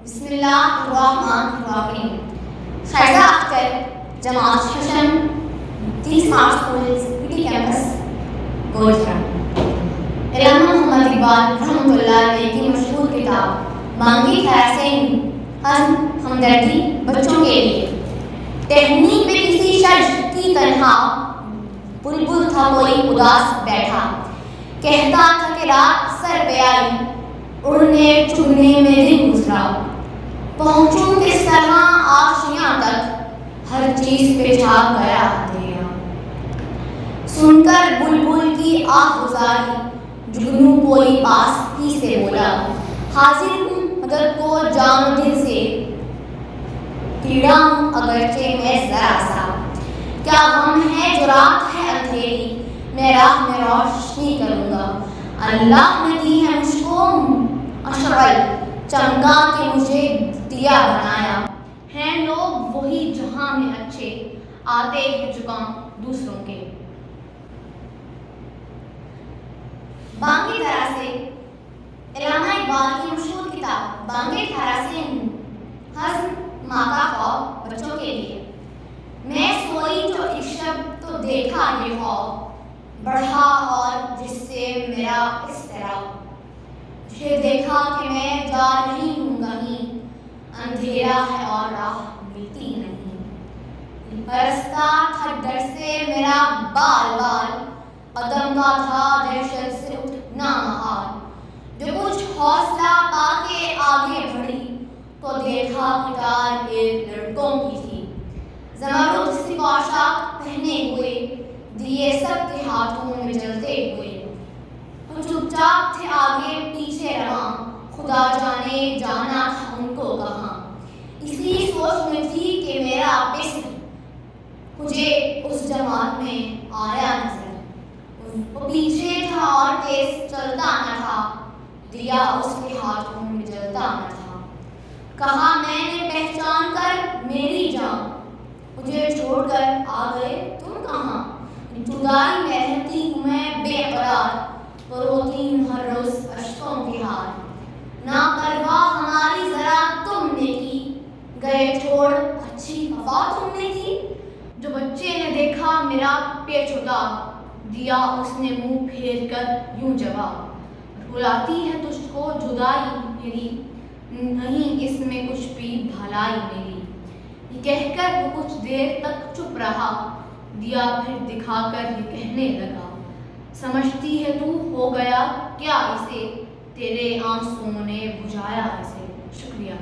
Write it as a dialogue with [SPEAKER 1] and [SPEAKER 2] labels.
[SPEAKER 1] بسم اللہ الرحمن الرحیم. خیزہ اختر, جماعت ششم, 30 March school, P T campus, Gojra. Allama Muhammad Iqbal رحمۃ اللہ علیہ کی مشہور کتاب مانگی خیاسین حزم ہمدردی بچوں کے لیے. ٹہنی پہ کسی شج کی تنہا بلبل تھا کوئی اداس بیٹھا, کہتا تھا کہ رات سر پہ آئی, اڑنے چگنے میں دن گزرا, پہنچوں کس طرح آشیاں تک, ہر چیز پہ چھا گیا اندھیرا. سن کر بلبل کی آہ گزاری, جگنو کوئی پاس ہی سے بولا, حاضر ہوں مدد کو جان و دل سے, کیڑا ہوں اگرچہ میں ذرا سا. کیا غم ہے جو رات ہے اندھیری, میں راہ میں روشنی کروں گا. اللہ نے دی ہے مجھ کو اشعل, چمکا کے مجھے دیا بنایا. ہیں لوگ وہی جہاں میں اچھے, آتے ہیں جکام دوسروں کے. بانگی دھرا سے, علامہ اقبال کی مشہور کتاب بانگی دھرا سے حزم ماں کا خوف بچوں کے لیے. میں سوئی جو ایک شب تو دیکھا یہ خوف بڑھا, اور جس سے میرا اضطراب, مجھے دیکھا کہ میں جا رہی ہوں کہیں, اندھیرا ہے اور راہ ملتی نہیں. برستا تھا ڈر سے میرا بال بال, قدم کا تھا دہشت سے اٹھنا محال. جو کچھ حوصلہ پا کے آگے بڑھی, تو دیکھا قطار ایک لڑکوں کی تھی, زمرد سی پوشاک پہنے ہوئے, دیے سب کے ہاتھوں میں جلتے ہوئے. وہ چپ چاپ تھے آگے پیچھے رواں, خدا جانے جانا تھا ان کو کہاں. اسی سوچ میں تھی کہ میرا بسم مجھے اس جماعت میں آیا نظر. وہ پیچھے تھا اور تیز چلتا نہ تھا, دیا اس کے ہاتھوں میں جلتا نہ تھا. کہا میں نے پہچان کر میری جان, مجھے چھوڑ کر آ گئے تم کہاں. جدائی میں رہتی ہوں میں بے قرار, روتی ہوں ہر روز اشکوں کی ہار. نا پرواہ ہماری ذرا تم نے کی, گئے چھوڑ اچھی وفا تم نے کی. جو بچے نے دیکھا میرا پیچ اٹا, دیا اس نے منہ پھیر کر یوں جواب. بلاتی ہے تجھ کو جدائی میری, نہیں اس میں کچھ بھی بھلائی میری. یہ کہہ کر وہ کچھ دیر تک چپ رہا, دیا پھر دکھا کر یہ کہنے لگا. سمجھتی ہے تو ہو گیا کیا اسے, تیرے آنسوؤں نے بجھایا اسے. شکریہ.